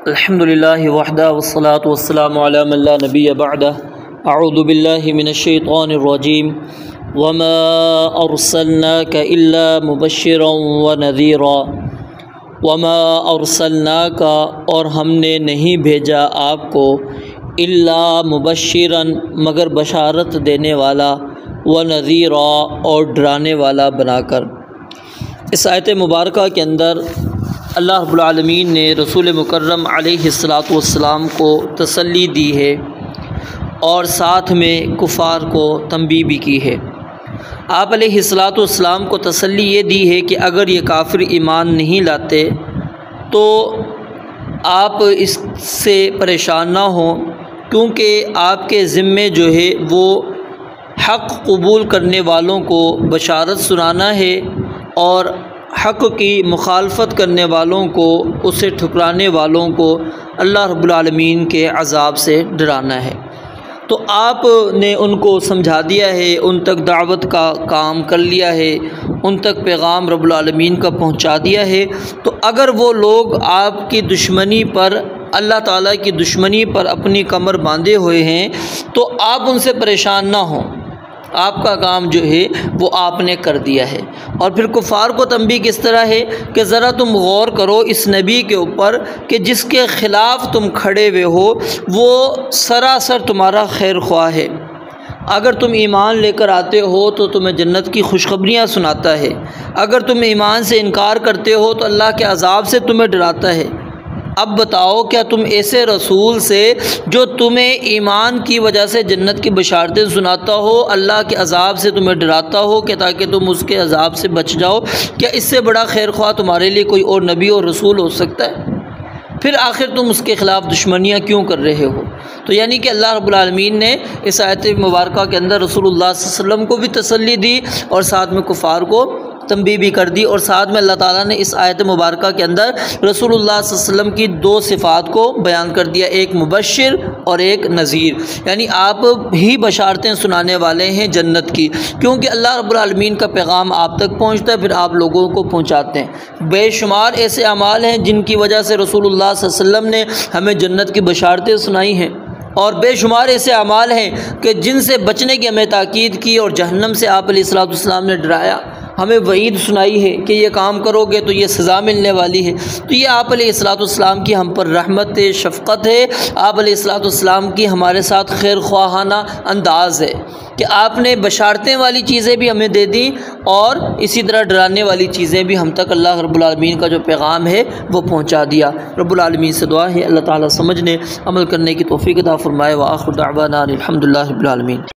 الحمدللہ وحدہ والصلاة والسلام علی من لا نبی بعدہ اعوذ باللہ من الشیطان الرجیم وما ارسلناک الا مبشرا ونذیرا وما ارسلناک اور ہم نے نہیں بھیجا آپ کو الا مبشرا مگر بشارت دینے والا ونذیرا اور ڈرانے والا بنا کر۔ اس آیت مبارکہ کے اندر اللہ رب العالمین نے رسول مکرم علیہ الصلاۃ والسلام کو تسلی دی ہے اور ساتھ میں کفار کو تنبیہ بھی کی ہے۔ آپ علیہ الصلاۃ والسلام کو تسلی یہ دی ہے کہ اگر یہ کافر ایمان نہیں لاتے تو آپ اس سے پریشان نہ ہوں، کیونکہ آپ کے ذمے جو ہے وہ حق قبول کرنے والوں کو بشارت سنانا ہے اور حق کی مخالفت کرنے والوں کو، اسے ٹھکرانے والوں کو اللہ رب العالمین کے عذاب سے ڈرانا ہے۔ تو آپ نے ان کو سمجھا دیا ہے، ان تک دعوت کا کام کر لیا ہے، ان تک پیغام رب العالمین کا پہنچا دیا ہے۔ تو اگر وہ لوگ آپ کی دشمنی پر، اللہ تعالیٰ کی دشمنی پر اپنی کمر باندھے ہوئے ہیں تو آپ ان سے پریشان نہ ہوں، آپ کا کام جو ہے وہ آپ نے کر دیا ہے۔ اور پھر کفار کو تنبیہ کس طرح ہے کہ ذرا تم غور کرو اس نبی کے اوپر کہ جس کے خلاف تم کھڑے ہوئے ہو وہ سراسر تمہارا خیر خواہ ہے۔ اگر تم ایمان لے کر آتے ہو تو تمہیں جنت کی خوشخبریاں سناتا ہے، اگر تم ایمان سے انکار کرتے ہو تو اللہ کے عذاب سے تمہیں ڈراتا ہے۔ اب بتاؤ، کیا تم ایسے رسول سے جو تمہیں ایمان کی وجہ سے جنت کی بشارتیں سناتا ہو، اللہ کے عذاب سے تمہیں ڈراتا ہو کہ تاکہ تم اس کے عذاب سے بچ جاؤ، کیا اس سے بڑا خیر خواہ تمہارے لیے کوئی اور نبی اور رسول ہو سکتا ہے؟ پھر آخر تم اس کے خلاف دشمنیاں کیوں کر رہے ہو؟ تو یعنی کہ اللہ رب العالمین نے اس آیت مبارکہ کے اندر رسول اللہ صلی اللہ علیہ وسلم کو بھی تسلی دی اور ساتھ میں کفار کو تنبیہ بھی کر دی، اور ساتھ میں اللہ تعالیٰ نے اس آیت مبارکہ کے اندر رسول اللہ صلی اللہ علیہ وسلم کی دو صفات کو بیان کر دیا، ایک مبشر اور ایک نذیر، یعنی آپ ہی بشارتیں سنانے والے ہیں جنت کی، کیونکہ اللہ رب العالمین کا پیغام آپ تک پہنچتا ہے، پھر آپ لوگوں کو پہنچاتے ہیں۔ بے شمار ایسے اعمال ہیں جن کی وجہ سے رسول اللہ صلی اللہ علیہ وسلم نے ہمیں جنت کی بشارتیں سنائی ہیں، اور بے شمار ایسے اعمال ہیں کہ جن سے بچنے کی ہمیں تاکید کی اور جہنم سے آپ علیہ الصلوۃ والسلام نے ڈرایا، ہمیں وعید سنائی ہے کہ یہ کام کرو گے تو یہ سزا ملنے والی ہے۔ تو یہ آپ علیہ الصلوۃ والسلام کی ہم پر رحمت ہے، شفقت ہے، آپ علیہ الصلوۃ والسلام کی ہمارے ساتھ خیر خواہانہ انداز ہے کہ آپ نے بشارتیں والی چیزیں بھی ہمیں دے دیں اور اسی طرح ڈرانے والی چیزیں بھی ہم تک اللہ رب العالمین کا جو پیغام ہے وہ پہنچا دیا۔ رب العالمین سے دعا ہے اللہ تعالیٰ سمجھنے عمل کرنے کی توفیق عطا فرمائے۔ وآخر دعوانا الحمدللہ رب العالمین۔